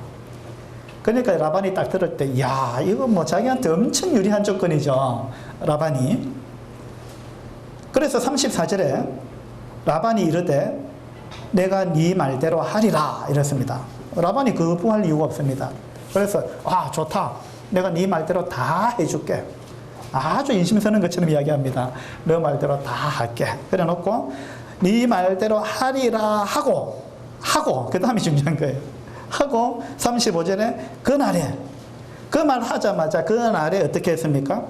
그러니까 라반이 딱 들을 때, 야, 이거 뭐 자기한테 엄청 유리한 조건이죠, 라반이. 그래서 34절에 라반이 이르되 내가 네 말대로 하리라 이랬습니다. 라반이 거부할 이유가 없습니다. 그래서 좋다, 내가 네 말대로 다 해줄게. 아주 인심 쓰는 것처럼 이야기합니다. 너 말대로 다 할게. 그래 놓고 네 말대로 하리라 하고 그 다음이 중요한 거예요. 하고 35절에 그날에, 그 말 하자마자 그날에 어떻게 했습니까?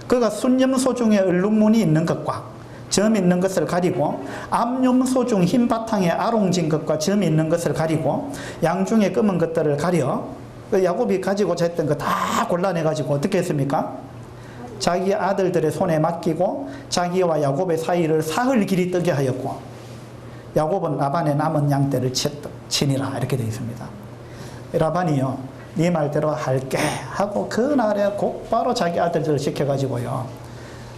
그가 순염소 중에 얼룩무늬 있는 것과 점 있는 것을 가리고 암염소 중 흰 바탕에 아롱진 것과 점 있는 것을 가리고 양 중에 검은 것들을 가려 야곱이 가지고자 했던 거 다 골라내가지고 어떻게 했습니까? 자기 아들들의 손에 맡기고 자기와 야곱의 사이를 사흘 길이 뜨게 하였고 야곱은 라반의 남은 양떼를 치니라 이렇게 되어 있습니다. 라반이요, 네 말대로 할게 하고 그날에 곧바로 자기 아들들을 시켜가지고요,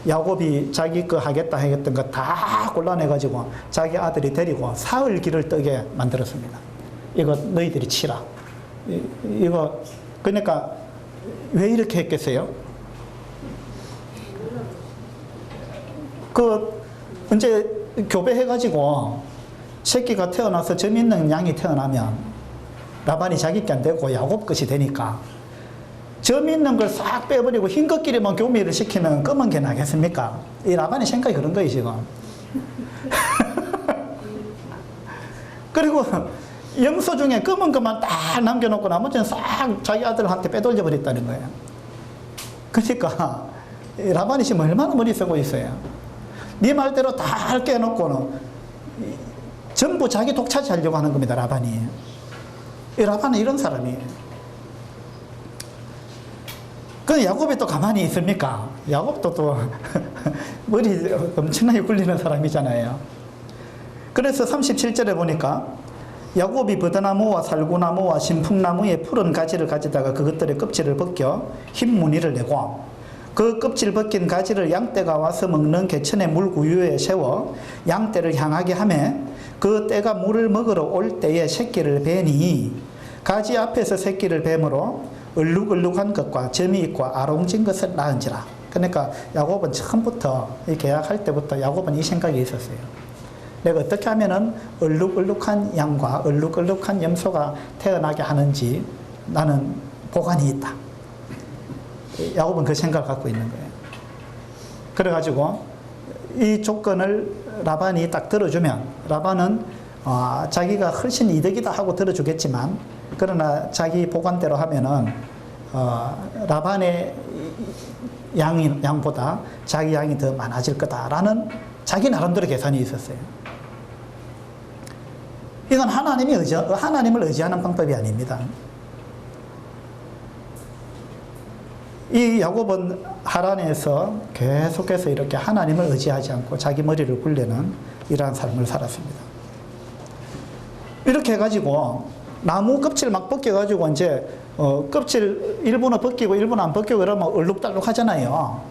야곱이 자기 거 하겠다 했던 거 다 골라내가지고 자기 아들이 데리고 사흘 길을 뜨게 만들었습니다. 이거 너희들이 치라. 이거 그러니까 왜 이렇게 했겠어요? 이제 교배해가지고 새끼가 태어나서 점 있는 양이 태어나면 라반이 자기 게 안 되고 야곱 것이 되니까 점 있는 걸 싹 빼버리고 흰 것끼리만 교미를 시키면 검은 게 나겠습니까? 이 라반의 생각이 그런 거예요, 지금. 그리고 염소 중에 검은 것만 딱 남겨놓고 나머지는 싹 자기 아들한테 빼돌려 버렸다는 거예요. 그러니까 라반이 지금 얼마나 머리 쓰고 있어요. 네 말대로 다 할게 해놓고는 전부 자기 독차지하려고 하는 겁니다, 라반이. 이 라반은 이런 사람이에요. 그 야곱이 또 가만히 있습니까? 야곱도 또 머리 엄청나게 굴리는 사람이잖아요. 그래서 37절에 보니까 야곱이 버드나무와 살구나무와 신풍나무의 푸른 가지를 가져다가 그것들의 껍질을 벗겨 흰 무늬를 내고 그 껍질 벗긴 가지를 양떼가 와서 먹는 개천의 물구유에 세워 양떼를 향하게 하며 그 떼가 물을 먹으러 올 때에 새끼를 베니 가지 앞에서 새끼를 뱀으로 얼룩얼룩한 것과 점이 있고 아롱진 것을 낳은지라. 그러니까 야곱은 처음부터 이 계약할 때부터 야곱은 이 생각이 있었어요. 내가 어떻게 하면은 얼룩얼룩한 양과 얼룩얼룩한 염소가 태어나게 하는지 나는 보관이 있다. 야곱은 그 생각을 갖고 있는 거예요. 그래가지고 이 조건을 라반이 딱 들어주면 라반은 자기가 훨씬 이득이다 하고 들어주겠지만 그러나 자기 보관대로 하면은 라반의 양보다 자기 양이 더 많아질 거다라는 자기 나름대로 계산이 있었어요. 이건 하나님을 의지하는 방법이 아닙니다. 이 야곱은 하란에서 계속해서 이렇게 하나님을 의지하지 않고 자기 머리를 굴리는 이러한 삶을 살았습니다. 이렇게 해가지고 나무 껍질 막 벗겨가지고 이제 껍질 일부는 벗기고 일부는 안 벗기고 이러면 얼룩달룩 하잖아요.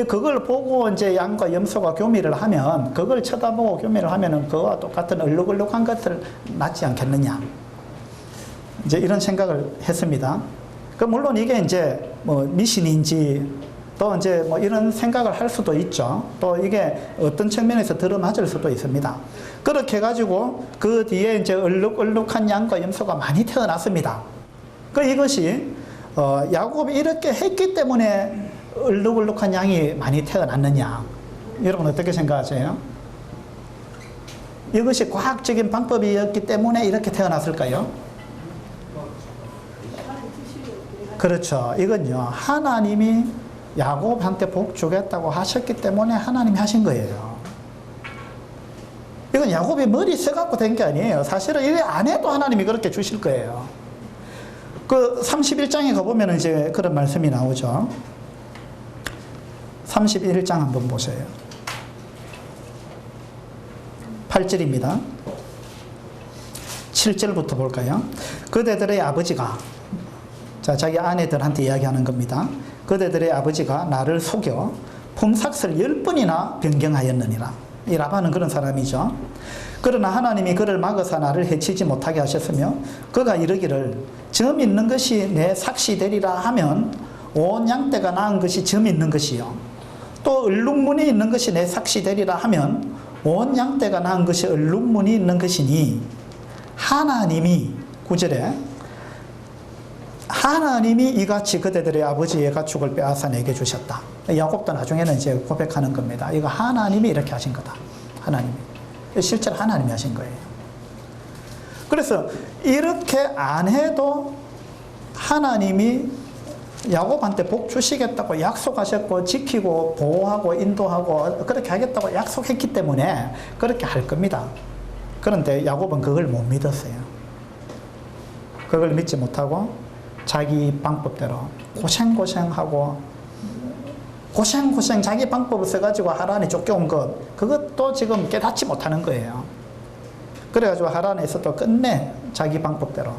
그걸 보고 이제 양과 염소가 교미를 하면 그걸 쳐다보고 교미를 하면은 그와 똑같은 얼룩얼룩한 것을 낳지 않겠느냐. 이제 이런 생각을 했습니다. 물론 이게 이제 뭐 미신인지 또 이제 뭐 이런 생각을 할 수도 있죠. 또 이게 어떤 측면에서 들어맞을 수도 있습니다. 그렇게 해가지고 그 뒤에 이제 얼룩얼룩한 양과 염소가 많이 태어났습니다. 이것이 야곱이 이렇게 했기 때문에 얼룩얼룩한 양이 많이 태어났느냐. 여러분 어떻게 생각하세요? 이것이 과학적인 방법이었기 때문에 이렇게 태어났을까요? 그렇죠. 이건요, 하나님이 야곱한테 복 주겠다고 하셨기 때문에 하나님이 하신 거예요. 이건 야곱이 머리 써갖고 된 게 아니에요. 사실은 이래 안 해도 하나님이 그렇게 주실 거예요. 그 31장에 가보면 이제 그런 말씀이 나오죠. 31장 한번 보세요. 8절입니다. 7절부터 볼까요? 그대들의 아버지가, 자, 자기 아내들한테 이야기하는 겁니다. 그대들의 아버지가 나를 속여 품삯을 10번이나 변경하였느니라. 이 라반은 그런 사람이죠. 그러나 하나님이 그를 막으사 나를 해치지 못하게 하셨으며 그가 이르기를 점 있는 것이 내 삭시 되리라 하면 온 양떼가 낳은 것이 점 있는 것이요 또 얼룩무늬 있는 것이 내 삭시 되리라 하면 온 양떼가 낳은 것이 얼룩무늬 있는 것이니 하나님이 9절에 하나님이 이같이 그대들의 아버지의 가축을 빼앗아 내게 주셨다. 야곱도 나중에는 이제 고백하는 겁니다. 이거 하나님이 이렇게 하신 거다. 하나님이. 실제로 하나님이 하신 거예요. 그래서 이렇게 안 해도 하나님이 야곱한테 복 주시겠다고 약속하셨고 지키고 보호하고 인도하고 그렇게 하겠다고 약속했기 때문에 그렇게 할 겁니다. 그런데 야곱은 그걸 못 믿었어요. 그걸 믿지 못하고 자기 방법대로 고생하고 고생 자기 방법을 써가지고 하란에 쫓겨온 것 그것도 지금 깨닫지 못하는 거예요. 그래가지고 하란에서 또 끝내 자기 방법대로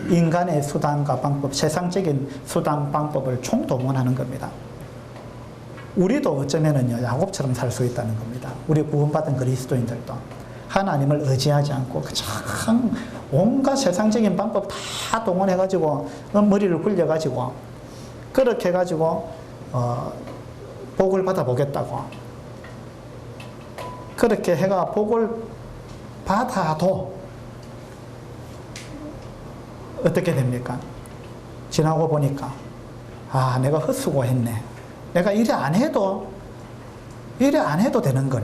인간의 수단과 방법, 세상적인 수단 방법을 총동원하는 겁니다. 우리도 어쩌면은요 야곱처럼 살 수 있다는 겁니다. 우리 구원받은 그리스도인들도 하나님을 의지하지 않고 참 온갖 세상적인 방법 다 동원해가지고 머리를 굴려가지고 그렇게 해가지고 복을 받아보겠다고 그렇게 해가 복을 받아도 어떻게 됩니까? 지나고 보니까 아 내가 헛수고했네. 내가 이래 안 해도 되는 걸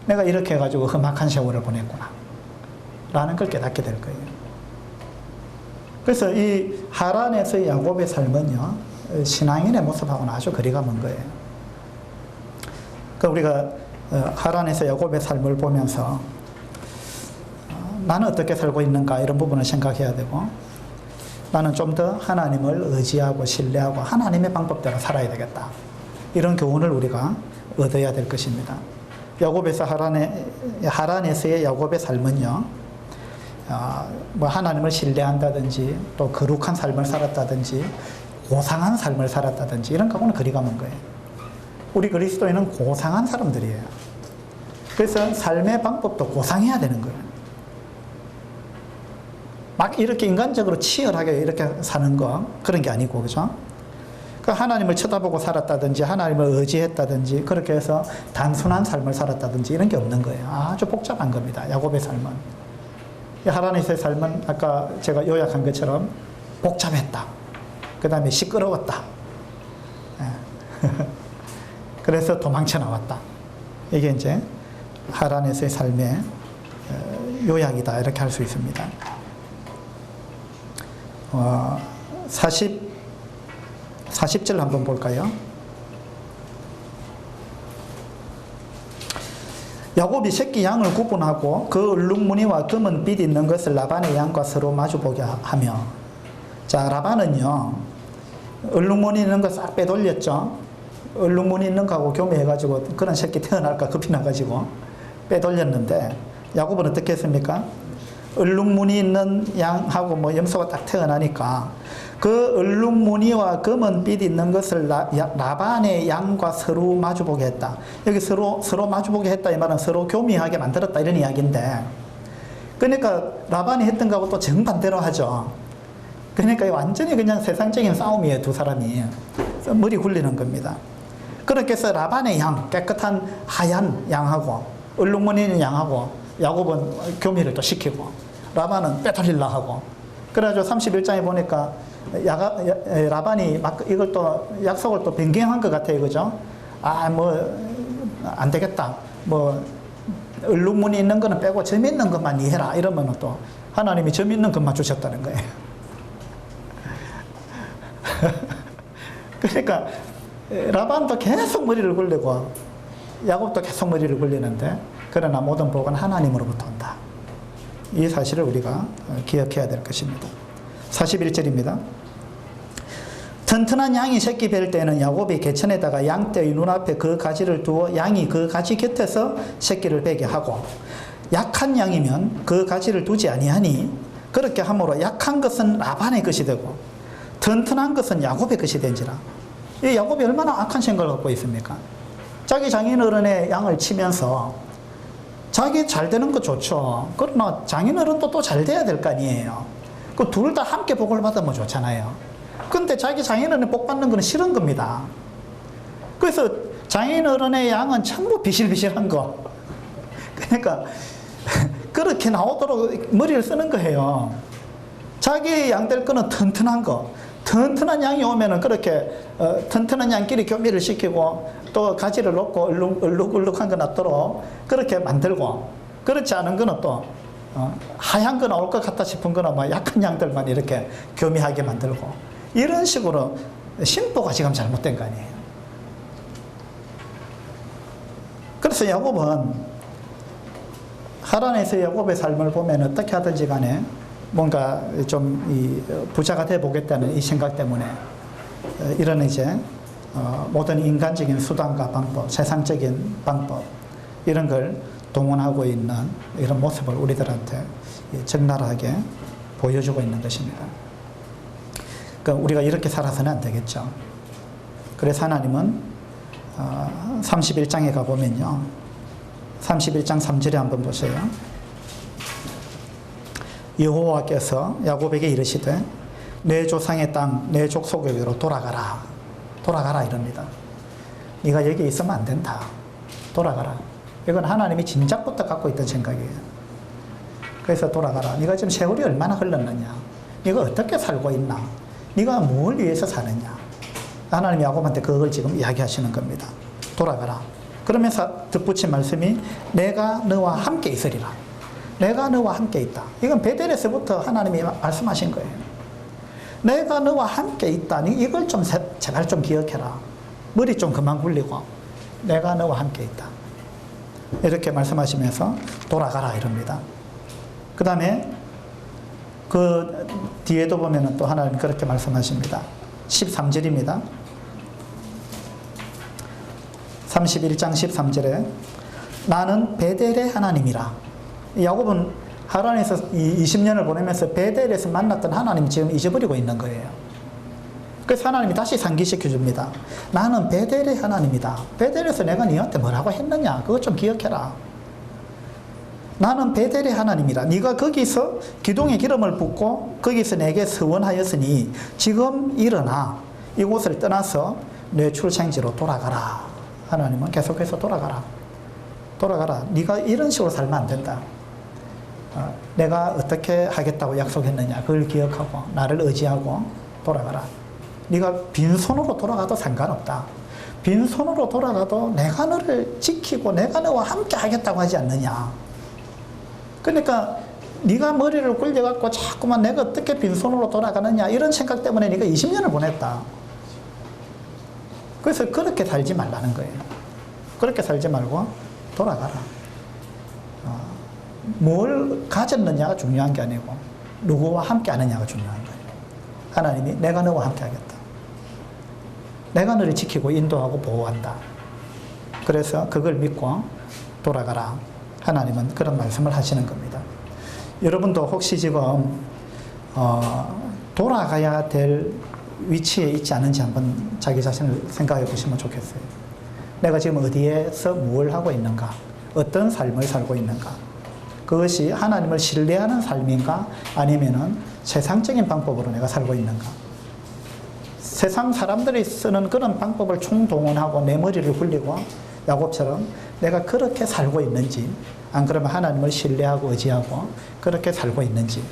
내가 이렇게 해가지고 험악한 세월을 보냈구나 라는 걸 깨닫게 될 거예요. 그래서 이 하란에서의 야곱의 삶은요 신앙인의 모습하고는 아주 거리가 먼 거예요. 그러니까 우리가 하란에서 야곱의 삶을 보면서 나는 어떻게 살고 있는가 이런 부분을 생각해야 되고 나는 좀 더 하나님을 의지하고 신뢰하고 하나님의 방법대로 살아야 되겠다. 이런 교훈을 우리가 얻어야 될 것입니다. 야곱에서 하란에서의 야곱의 삶은요 뭐 하나님을 신뢰한다든지 또 거룩한 삶을 살았다든지 고상한 삶을 살았다든지 이런 거하고는 거리가 먼 거예요. 우리 그리스도인은 고상한 사람들이에요. 그래서 삶의 방법도 고상해야 되는 거예요. 막 이렇게 인간적으로 치열하게 이렇게 사는 거 그런 게 아니고 그죠? 그러니까 하나님을 쳐다보고 살았다든지 하나님을 의지했다든지 그렇게 해서 단순한 삶을 살았다든지 이런 게 없는 거예요. 아주 복잡한 겁니다. 야곱의 삶은. 하란에서의 삶은 아까 제가 요약한 것처럼 복잡했다. 그 다음에 시끄러웠다. 그래서 도망쳐 나왔다. 이게 이제 하란에서의 삶의 요약이다. 이렇게 할 수 있습니다. 40절 한번 볼까요? 야곱이 새끼 양을 구분하고 그 얼룩무늬와 검은 빛 있는 것을 라반의 양과 서로 마주보게 하며 자 라반은요 얼룩무늬 있는 거 싹 빼돌렸죠. 얼룩무늬 있는 거하고 교미해가지고 그런 새끼 태어날까 겁이 나가지고 빼돌렸는데 야곱은 어떻게 했습니까? 얼룩무늬 있는 양하고 뭐 염소가 딱 태어나니까 그 얼룩무늬와 검은 빛 있는 것을 라반의 양과 서로 마주보게 했다. 여기 서로 마주보게 했다 이 말은 서로 교미하게 만들었다 이런 이야기인데 그러니까 라반이 했던 거하고 또 정반대로 하죠. 그러니까 완전히 그냥 세상적인 싸움이에요. 두 사람이 머리 굴리는 겁니다. 그렇게 해서 라반의 양 깨끗한 하얀 양하고 얼룩무늬 양하고 야곱은 교미를 또 시키고 라반은 빼돌리려 하고 그래가지고 31장에 보니까 라반이 막 이걸 또 약속을 또 변경한 것 같아요. 그죠? 아, 안 되겠다. 얼룩무늬 있는 거는 빼고 점 있는 것만 이해라. 이러면 또 하나님이 점 있는 것만 주셨다는 거예요. 그러니까 라반도 계속 머리를 굴리고 야곱도 계속 머리를 굴리는데 그러나 모든 복은 하나님으로부터 온다. 이 사실을 우리가 기억해야 될 것입니다. 41절입니다. 튼튼한 양이 새끼 뵐 때는 야곱이 개천에다가 양떼의 눈앞에 그 가지를 두어 양이 그 가지 곁에서 새끼를 베게 하고, 약한 양이면 그 가지를 두지 아니하니 그렇게 함으로 약한 것은 라반의 것이 되고 튼튼한 것은 야곱의 것이 된지라. 이 야곱이 얼마나 악한 생각을 갖고 있습니까? 자기 장인어른의 양을 치면서 자기 잘 되는 거 좋죠. 그러나 장인어른도 또 잘 돼야 될 거 아니에요. 그 둘 다 함께 복을 받으면 좋잖아요. 근데 자기 장인어른이 복 받는 거는 싫은 겁니다. 그래서 장인어른의 양은 전부 비실비실한 거. 그러니까 그렇게 나오도록 머리를 쓰는 거예요. 자기 양 될 거는 튼튼한 거. 튼튼한 양이 오면은 그렇게 튼튼한 양끼리 교미를 시키고 또 가지를 놓고 얼룩얼룩한 거 놔도록 그렇게 만들고, 그렇지 않은 거는 또 하얀 거 나올 것 같다 싶은 거는 뭐 약한 양들만 이렇게 교미하게 만들고, 이런 식으로 심보가 지금 잘못된 거 아니에요. 그래서 야곱은 하란에서 야곱의 삶을 보면 어떻게 하든지 간에 뭔가 좀 부자가 돼 보겠다는 이 생각 때문에 이런 이제 모든 인간적인 수단과 방법, 세상적인 방법, 이런 걸 동원하고 있는 이런 모습을 우리들한테 적나라하게 보여주고 있는 것입니다. 그러니까 우리가 이렇게 살아서는 안 되겠죠. 그래서 하나님은 31장에 가보면요, 31장 3절에 한번 보세요. 여호와께서 야곱에게 이르시되 내 조상의 땅 내 족속에게로 돌아가라. 돌아가라 이럽니다. 네가 여기 있으면 안 된다. 돌아가라. 이건 하나님이 진작부터 갖고 있던 생각이에요. 그래서 돌아가라. 네가 지금 세월이 얼마나 흘렀느냐, 네가 어떻게 살고 있나, 네가 뭘 위해서 사느냐. 하나님이 야곱한테 그걸 지금 이야기하시는 겁니다. 돌아가라. 그러면서 덧붙인 말씀이 내가 너와 함께 있으리라. 내가 너와 함께 있다. 이건 베델에서부터 하나님이 말씀하신 거예요. 내가 너와 함께 있다. 이걸 좀 제발 좀 기억해라. 머리 좀 그만 굴리고 내가 너와 함께 있다. 이렇게 말씀하시면서 돌아가라 이럽니다. 그 다음에 그 뒤에도 보면 또 하나님 그렇게 말씀하십니다. 13절입니다. 31장 13절에 나는 베델의 하나님이라. 야곱은 하란에서 20년을 보내면서 베델에서 만났던 하나님 지금 잊어버리고 있는 거예요. 그래서 하나님이 다시 상기시켜 줍니다. 나는 베델의 하나님이다. 베델에서 내가 너한테 뭐라고 했느냐, 그것 좀 기억해라. 나는 베델의 하나님이라. 네가 거기서 기둥에 기름을 붓고 거기서 내게 서원하였으니 지금 일어나 이곳을 떠나서 내 출생지로 돌아가라. 하나님은 계속해서 돌아가라. 돌아가라. 네가 이런 식으로 살면 안 된다. 내가 어떻게 하겠다고 약속했느냐 그걸 기억하고 나를 의지하고 돌아가라. 네가 빈손으로 돌아가도 상관없다. 빈손으로 돌아가도 내가 너를 지키고 내가 너와 함께 하겠다고 하지 않느냐. 그러니까 네가 머리를 굴려갖고 자꾸만 내가 어떻게 빈손으로 돌아가느냐 이런 생각 때문에 네가 20년을 보냈다. 그래서 그렇게 살지 말라는 거예요. 그렇게 살지 말고 돌아가라. 뭘 가졌느냐가 중요한 게 아니고 누구와 함께 하느냐가 중요한 거예요. 하나님이 내가 너와 함께 하겠다. 내가 너를 지키고 인도하고 보호한다. 그래서 그걸 믿고 돌아가라. 하나님은 그런 말씀을 하시는 겁니다. 여러분도 혹시 지금 돌아가야 될 위치에 있지 않은지 한번 자기 자신을 생각해 보시면 좋겠어요. 내가 지금 어디에서 뭘 하고 있는가? 어떤 삶을 살고 있는가? 그것이 하나님을 신뢰하는 삶인가? 아니면은 세상적인 방법으로 내가 살고 있는가? 세상 사람들이 쓰는 그런 방법을 총동원하고 내 머리를 굴리고 야곱처럼 내가 그렇게 살고 있는지, 안 그러면 하나님을 신뢰하고 의지하고 그렇게 살고 있는지.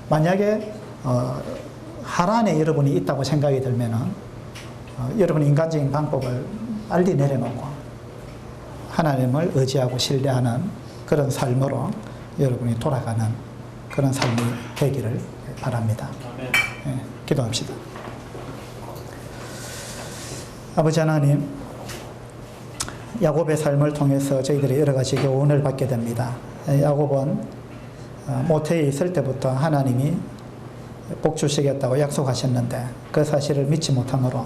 만약에 하란에 여러분이 있다고 생각이 들면은 여러분 인간적인 방법을 빨리 내려놓고 하나님을 의지하고 신뢰하는 그런 삶으로 여러분이 돌아가는 그런 삶이 되기를 바랍니다. 네, 기도합시다. 아버지 하나님, 야곱의 삶을 통해서 저희들이 여러 가지 교훈을 받게 됩니다. 야곱은 모태에 있을 때부터 하나님이 복 주시겠다고 약속하셨는데 그 사실을 믿지 못함으로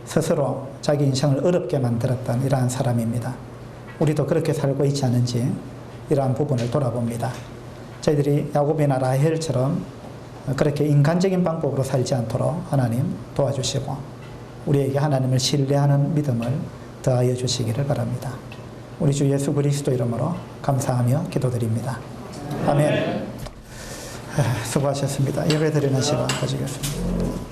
스스로 자기 인생을 어렵게 만들었던 이러한 사람입니다. 우리도 그렇게 살고 있지 않은지 이러한 부분을 돌아봅니다. 저희들이 야곱이나 라헬처럼 그렇게 인간적인 방법으로 살지 않도록 하나님 도와주시고 우리에게 하나님을 신뢰하는 믿음을 더하여 주시기를 바랍니다. 우리 주 예수 그리스도 이름으로 감사하며 기도드립니다. 아멘. 수고하셨습니다. 예배드리는 시간 가지겠습니다.